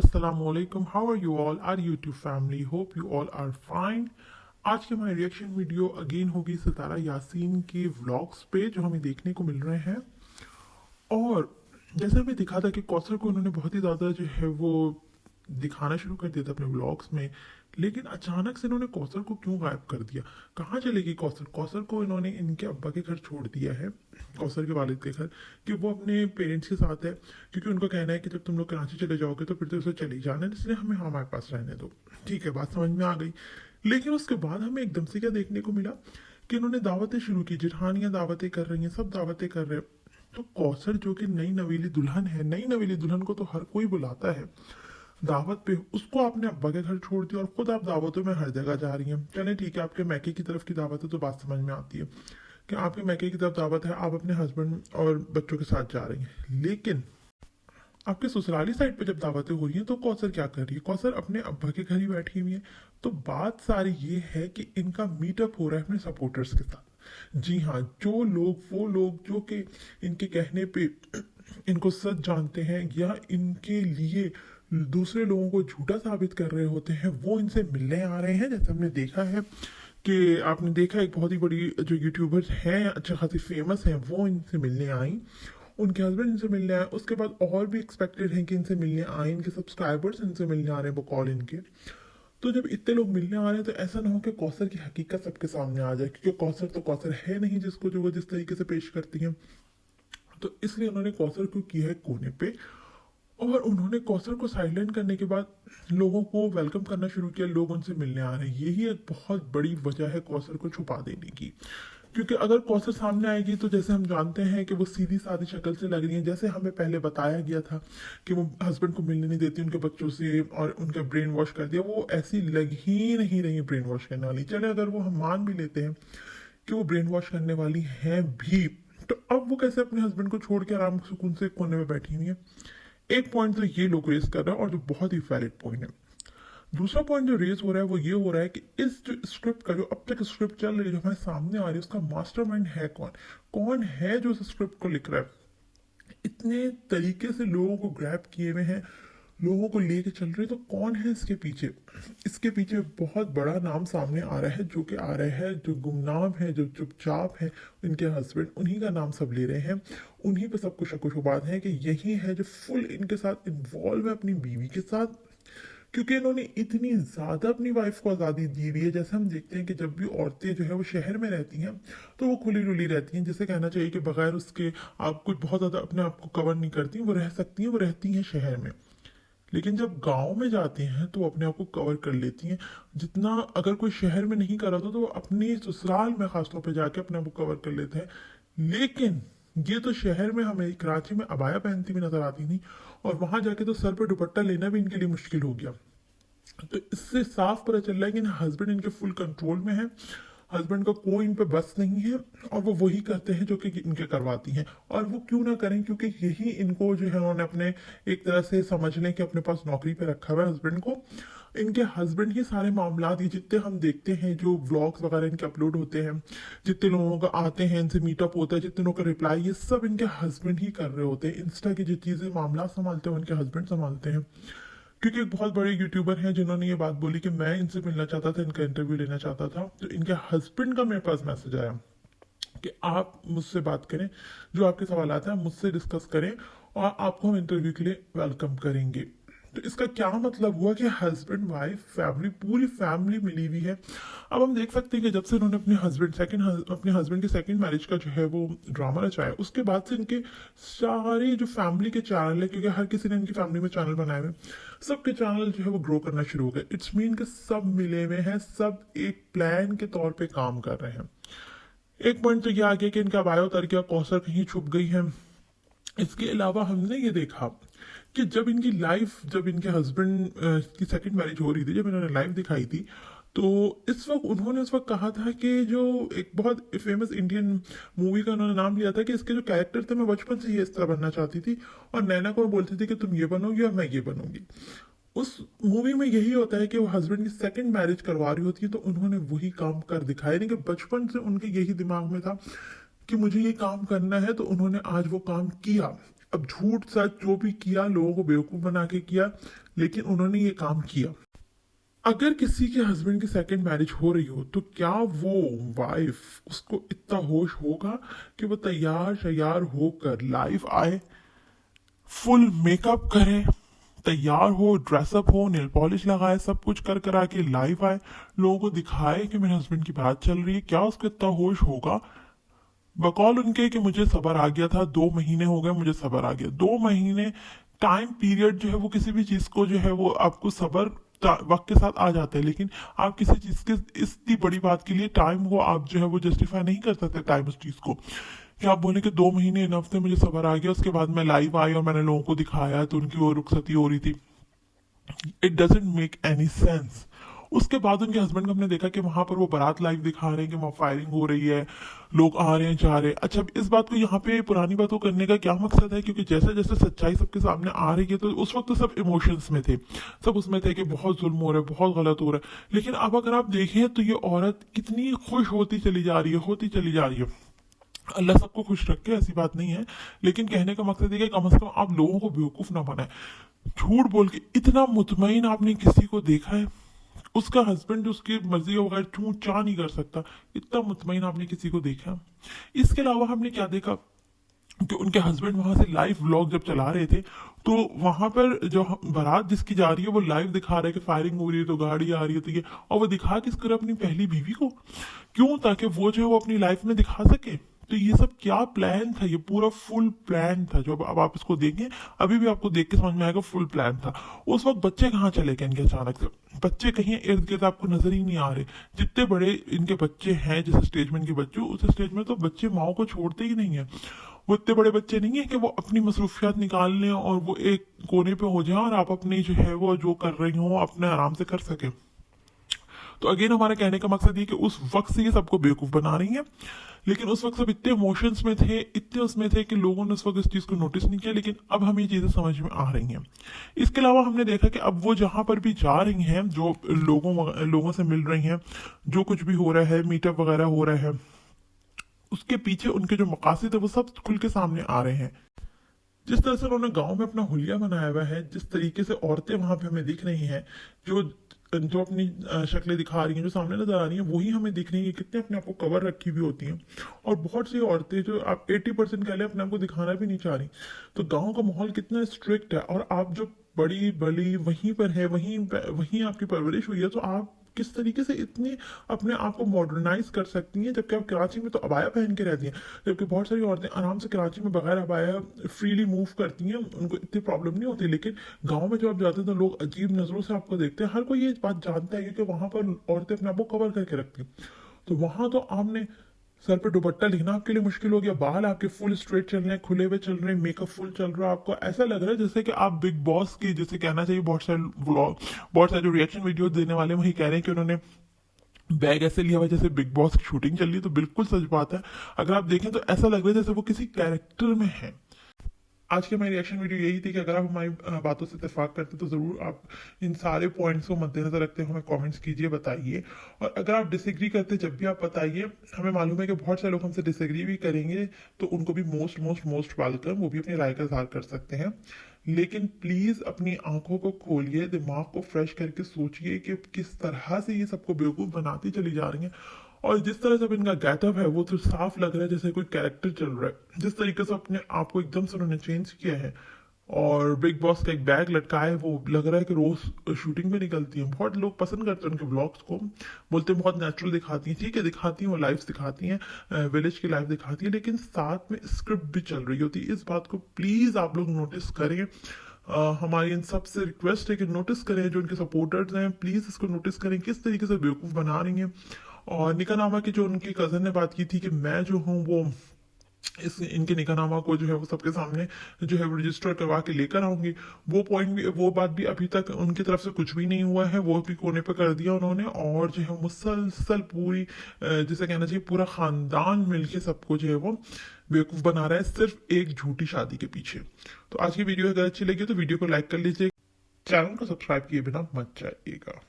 Assalamualaikum. How are you all? Our YouTube family. Hope you all are fine. आज की हमारी reaction video again होगी सितारा यासीन के vlogs पे जो हमें देखने को मिल रहे हैं। और जैसे हमें दिखा था कि कौसर को उन्होंने बहुत ही ज़्यादा जो है वो दिखाना शुरू कर दिया था अपने व्लॉग्स में, लेकिन अचानक से इन्होंने कौसर को क्यों गायब कर दिया? कहाँ चलेगी कौसर? कौसर को इन्होंने इनके अब्बा के घर छोड़ दिया है, कौसर के वालिद के घर, कि वो अपने पेरेंट्स के साथ है, क्योंकि उनका कहना है कि जब तुम लोग कराची चले जाओगे तो फिर तो उसे चले ही जाना है, इसलिए हमें हमारे पास रहने दो। ठीक है, बात समझ में आ गई। लेकिन उसके बाद हमें एकदम से क्या देखने को मिला कि इन्होंने दावतें शुरू की, जिठानियां दावतें कर रही हैं, सब दावतें कर रहे हैं। तो कौसर जो कि नई नवेली दुल्हन है, नई नवेली दुल्हन को तो हर कोई बुलाता है दावत पे, उसको आपने अब्बा के घर छोड़ दिया और खुद आप दावतों में हर जगह जा रही हैं। चलें ठीक है, आपके मैके की तरफ की दावत है तो बात समझ में आती है कि आपके मैके की तरफ दावत है, आप अपने हस्बैंड और बच्चों के साथ जा रही हैं। लेकिन आपके ससुराली साइड पे जब दावतें हो रही हैं तो कौसर क्या कर रही है? कौसर अपने अब्बा के घर ही बैठी हुई है। तो बात सारी ये है कि इनका मीटअप हो रहा है अपने सपोर्टर्स के साथ। जी हाँ, जो लोग, वो लोग जो कि इनके कहने पे इनको सच जानते हैं या इनके लिए दूसरे लोगों को झूठा साबित कर रहे होते हैं, वो इनसे मिलने आ रहे हैं। जैसे हमने देखा है कि आपने देखा एक बहुत ही बड़ी जो यूट्यूबर्स हैं, अच्छा खासी फेमस हैं, वो इनसे मिलने आई, उनके हस्बैंड इनसे मिलने आए। उसके बाद और भी एक्सपेक्टेड हैं कि इनसे मिलने आए, इनके सब्सक्राइबर्स इनसे मिलने आ रहे हैं, वो कॉल इनके। तो जब इतने लोग मिलने आ रहे हैं तो ऐसा ना हो कि कौसर की हकीकत सबके सामने आ जाए, क्योंकि कौसर तो कौसर है नहीं जिसको जो वो जिस तरीके से पेश करती हैं। तो इसलिए उन्होंने कौसर को किया है कोने पे, और उन्होंने कौसर को साइलेंट करने के बाद लोगों को वेलकम करना शुरू किया, लोग उनसे मिलने आ रहे हैं। यही एक बहुत बड़ी वजह है कौसर को छुपा देने की, क्योंकि अगर कौसर सामने आएगी तो जैसे हम जानते हैं कि वो सीधी सादी शक्ल से लग रही है, जैसे हमें पहले बताया गया था कि वो हस्बैंड को मिलने नहीं देती उनके बच्चों से और उनका ब्रेन वॉश कर दिया, वो ऐसी लग ही नहीं रही ब्रेन वॉश करने वाली। चले अगर वो हम मान भी लेते हैं कि वो ब्रेन वॉश करने वाली हैं भी, तो अब वो कैसे अपने हस्बैंड को छोड़ के आराम सुकून से कोने में बैठी हुई है? एक पॉइंट तो ये लोग रेज कर रहे हैं और जो बहुत ही वैलिड पॉइंट है। दूसरा पॉइंट जो रेज हो रहा है वो ये हो रहा है कि इस जो स्क्रिप्ट का, जो अब तक स्क्रिप्ट चल रही है, जो हमारे सामने आ रही है, उसका मास्टरमाइंड है कौन? कौन है जो इस स्क्रिप्ट को लिख रहा है? इतने तरीके से लोगों को ग्रैब किए हुए हैं, लोगों को लेके चल रहे हैं, तो कौन है इसके पीछे? इसके पीछे बहुत बड़ा नाम सामने आ रहा है, जो कि आ रहा है, जो गुमनाम है, जो चुपचाप है, इनके हस्बैंड, उन्हीं का नाम सब ले रहे हैं। उन्हीं पे सब कुछ शुबात है कि यही है जो फुल इनके साथ इन्वॉल्व है अपनी बीवी के साथ, क्योंकि इन्होंने इतनी ज्यादा अपनी वाइफ को आज़ादी दी हुई है। जैसे हम देखते हैं कि जब भी औरतें जो है वो शहर में रहती हैं तो वो खुली डुली रहती हैं, जैसे कहना चाहिए कि बगैर उसके आप कुछ बहुत ज्यादा अपने आप को कवर नहीं करती, वो रह सकती हैं, वो रहती हैं शहर में। लेकिन जब गांव में जाती हैं तो वो अपने आप को कवर कर लेती हैं, जितना अगर कोई शहर में नहीं कर रहा था तो वो अपनी ससुराल में खासतौर पर जाके अपने आप को कवर कर लेते हैं। लेकिन ये तो शहर में हमें कराची में अबाया पहनती हुई नजर आती थी, और वहां जाके तो सर पर दुपट्टा लेना भी इनके लिए मुश्किल हो गया। तो इससे साफ पता चल रहा है कि हस्बैंड इनके फुल कंट्रोल में है, हस्बैंड का कोई इन पे बस नहीं है, और वो वही करते हैं जो कि इनके करवाती हैं। और वो क्यों ना करें, क्योंकि यही इनको जो है उन्होंने अपने एक तरह से समझ लें कि अपने पास नौकरी पे रखा हुआ है हस्बैंड को। इनके हस्बैंड ही सारे मामला, ये जितने हम देखते हैं जो व्लॉग्स वगैरह इनके अपलोड होते हैं, जितने लोगों का आते हैं, इनसे मीटअप होता है, जितने लोगों का रिप्लाई, ये सब इनके हस्बैंड ही कर रहे होते हैं। इंस्टा की जो चीजें मामला संभालते हैं उनके हस्बैंड संभालते हैं। क्योंकि एक बहुत बड़े यूट्यूबर हैं जिन्होंने ये बात बोली कि मैं इनसे मिलना चाहता था, इनका इंटरव्यू लेना चाहता था, तो इनके हस्बैंड का मेरे पास मैसेज आया कि आप मुझसे बात करें, जो आपके सवाल हैं मुझसे डिस्कस करें, और आपको हम इंटरव्यू के लिए वेलकम करेंगे। तो इसका क्या मतलब हुआ कि हस्बैंड वाइफ फैमिली, पूरी फैमिली मिली हुई है। अब हम देख सकते हैं कि जब से उन्होंने अपने हस्बैंड के सेकंड मैरिज का जो है वो ड्रामा रचाया, उसके बाद से इनके सारे जो फैमिली के चैनल है, क्योंकि हर किसी ने इनकी फैमिली में चैनल बनाए हुए, सबके चैनल जो है वो ग्रो करना शुरू हो गए। इट्स मीन कि सब मिले हुए हैं, सब एक प्लान के तौर पे काम कर रहे हैं। एक पॉइंट तो ये आ गया कि इनका बायो उतर गया, कौसर कहीं छुप गई है। इसके अलावा हमने ये देखा कि जब इनकी लाइफ, जब इनके हस्बैंड की सेकंड मैरिज हो रही थी, जब इन्होंने लाइव दिखाई थी, तो इस वक्त उन्होंने उस वक्त कहा था कि जो एक बहुत फेमस इंडियन मूवी का उन्होंने नाम लिया था कि इसके जो कैरेक्टर थे, मैं बचपन से ही इस तरह बनना चाहती थी, और नैना को मैं बोलती थी कि तुम ये बनोगी और मैं ये बनूंगी। उस मूवी में यही होता है कि वो हस्बैंड की सेकंड मैरिज करवा रही होती है, तो उन्होंने वही काम कर दिखाया। नहीं कि बचपन से उनके यही दिमाग में था कि मुझे ये काम करना है, तो उन्होंने आज वो काम किया। अब झूठ सच जो भी किया लोगों को बेवकूफ बना के किया, लेकिन उन्होंने ये काम किया। अगर किसी के हस्बैंड की सेकंड मैरिज हो रही हो तो क्या वो वाइफ उसको इतना होश होगा कि वो तैयार तैयार होकर लाइव आए, फुल मेकअप करे, तैयार हो, ड्रेसअप हो, नेल पॉलिश लगाए, सब कुछ कर करा के लाइव आए, लोगों को दिखाए कि मेरे हस्बैंड की बात चल रही है? क्या उसको इतना होश होगा? बकौल उनके कि मुझे सबर आ गया था, 2 महीने हो गए मुझे सबर आ गया। 2 महीने टाइम पीरियड जो है वो किसी भी चीज को जो है वो आपको सबर वक्त के साथ आ जाता है, लेकिन आप किसी चीज के इतनी बड़ी बात के लिए टाइम को आप जो है वो जस्टिफाई नहीं कर सकते टाइम उस चीज को। कि आप बोले कि 2 महीने इनफ थे, मुझे सबर आ गया, उसके बाद मैं लाइव आई और मैंने लोगों को दिखाया तो उनकी वो रुखसती हो रही थी। It doesn't make any sense. उसके बाद उनके हस्बैंड को हमने देखा कि वहां पर वो बारात लाइव दिखा रहे हैं कि वहां फायरिंग हो रही है, लोग आ रहे हैं जा रहे हैं। अच्छा, इस बात को यहाँ पे पुरानी बातों करने का क्या मकसद है? क्योंकि जैसे जैसे सच्चाई सबके सामने आ रही है तो उस वक्त तो सब इमोशंस में थे, सब उसमें थे कि बहुत जुल्म हो रहा है, बहुत गलत हो रहा है। लेकिन अब अगर आप देखें तो ये औरत कितनी खुश होती चली जा रही है, होती चली जा रही है। अल्लाह सबको खुश रखे, ऐसी बात नहीं है, लेकिन कहने का मकसद है कि कम से कम आप लोगों को बेवकूफ ना बनाए। झूठ बोल के इतना मुतमईन आपने किसी को देखा है? उसका हस्बैंड उसकी मर्जी के बगैर चूं चा नहीं कर सकता, इतना मुतमईन आपने किसी को देखा? इसके अलावा हमने क्या देखा कि उनके हस्बैंड वहां से लाइव व्लॉग जब चला रहे थे तो वहां पर जो बारात जिसकी जा रही है वो लाइव दिखा रहे हैं कि फायरिंग हो रही है तो गाड़ी आ रही है तो ये, और वो दिखा किसको रहे? अपनी पहली बीवी को। क्यों? ताकि वो जो है वो अपनी लाइफ में दिखा सके। तो ये सब क्या प्लान था? ये पूरा फुल प्लान था। जो अब आप इसको देखें, अभी भी आपको देख के समझ में आएगा फुल प्लान था। उस वक्त बच्चे कहाँ चले गए इनके अचानक से? बच्चे कहीं इर्द गिर्द आपको नजर ही नहीं आ रहे। जितने बड़े इनके बच्चे हैं जैसे स्टेजमेंट के बच्चे, उस स्टेज में तो बच्चे माओ को छोड़ते ही नहीं है। वो इतने बड़े बच्चे नहीं है कि वो अपनी मसरूफियात निकाल लें और वो एक कोने पे हो जाए और आप अपनी जो है वो जो कर रही हो अपने आराम से कर सके। तो अगेन हमारे कहने का मकसद ये कि उस वक्त से ये सबको बेवकूफ बना रही है, लेकिन उस वक्त सब इतने इमोशंस में थे, इतने उसमें थे कि लोगों ने उस वक्त इस चीज को नोटिस नहीं किया, लेकिन अब हमें ये चीजें समझ में आ रही हैं। इसके अलावा हमने देखा कि अब वो जहां पर भी जा रही हैं, जो लोगों से मिल रही हैं, जो कुछ भी हो रहा है, मीटअप वगैरह हो रहा है, उसके पीछे उनके जो मकासद है वो सब खुल के सामने आ रहे हैं। जिस तरह से उन्होंने गांव में अपना हुलिया बनाया हुआ है, जिस तरीके से औरतें वहां पे हमें दिख रही हैं, जो जो अपनी शक्लें दिखा रही हैं, जो सामने नजर आ रही हैं, वही हमें दिख रही है कितने अपने आप को कवर रखी हुई होती हैं। और बहुत सी औरतें जो आप 80% कह लें अपने आप को दिखाना भी नहीं चाह रही। तो गांव का माहौल कितना स्ट्रिक्ट है, और आप जो बड़ी बड़ी वहीं पर है, वहीं आपकी परवरिश हुई है, तो आप किस तरीके से इतनी अपने आप को मॉडर्नाइज कर सकती हैं? जबकि आप कराची में तो अबाया पहन के रहती हैं, जबकि बहुत सारी औरतें आराम से कराची में बगैर अबाया फ्रीली मूव करती हैं, उनको इतनी प्रॉब्लम नहीं होती। लेकिन गांव में जब आप जाते हैं तो लोग अजीब नजरों से आपको देखते हैं। हर कोई ये बात जानता है क्योंकि वहां पर औरतें अपने आप को कवर करके रखती हैं। तो वहां तो आपने सर पे दुपट्टा लेना आपके लिए मुश्किल हो गया, बाल आपके फुल स्ट्रेट चल रहे हैं, खुले हुए चल रहे हैं, मेकअप फुल चल रहा है, आपको ऐसा लग रहा है जैसे कि आप बिग बॉस की, जैसे कहना चाहिए बहुत सारे व्लॉग, बहुत सारे जो रिएक्शन वीडियो देने वाले वही कह रहे हैं कि उन्होंने बैग ऐसे लिया हुआ जैसे बिग बॉस की शूटिंग चल रही है। तो बिल्कुल सच बात है, अगर आप देखें तो ऐसा लग रहा है जैसे वो किसी कैरेक्टर में है। आज की हमारी रिएक्शन वीडियो यही थी कि अगर आप हमारी बातों से इत्तेफाक करते तो ज़रूर आप इन सारे पॉइंट्स को मद्देनजर रखते हुए हमें कमेंट्स कीजिए, बताइए। और अगर आप डिसएग्री करते जब भी आप बताइए। हमें मालूम है कि बहुत सारे लोग हमसे डिसएग्री भी करेंगे, तो उनको भी मोस्ट मोस्ट मोस्ट वेलकम, वो भी अपनी राय का इजहार कर सकते हैं। लेकिन प्लीज अपनी आंखों को खोलिए, दिमाग को फ्रेश करके सोचिए कि किस तरह से ये सबको बेवकूफ बनाती चली जा रही हैं। और जिस तरह से अब इनका गेटअप है वो तो साफ लग रहा है जैसे कोई कैरेक्टर चल रहा है। जिस तरीके से अपने आप को एकदम से उन्होंने चेंज किया है और बिग बॉस का एक बैग लटकाया है, वो लग रहा है कि रोज शूटिंग में निकलती है। बहुत लोग पसंद करते हैं उनके ब्लॉग्स को, बोलते हैं बहुत नेचुरल दिखाती हैं। ठीक है, दिखाती हैं, वो लाइव्स दिखाती हैं, विलेज की लाइव दिखाती है, लेकिन साथ में स्क्रिप्ट भी चल रही होती है। इस बात को प्लीज आप लोग नोटिस करें। हमारी इन सब से रिक्वेस्ट है कि नोटिस करें, जो इनके सपोर्टर्स हैं प्लीज इसको नोटिस करें किस तरीके से बेवकूफ बना रही हैं। और निकानामा की जो उनकी कजन ने बात की थी कि मैं जो हूँ वो इस इनके निकानामा को जो है वो सबके सामने जो है वो रजिस्टर करवा के लेकर आऊंगी, वो पॉइंट भी, वो बात भी अभी तक उनकी तरफ से कुछ भी नहीं हुआ है, वो भी कोने पे कर दिया उन्होंने। और जो है मुसलसल पूरी जिसे कहना चाहिए पूरा खानदान मिलके सबको जो है वो बेवकूफ बना रहा है सिर्फ एक झूठी शादी के पीछे। तो आज की वीडियो अगर अच्छी लगी तो वीडियो को लाइक कर लीजिए, चैनल को सब्सक्राइब किए बिना मत जाइएगा।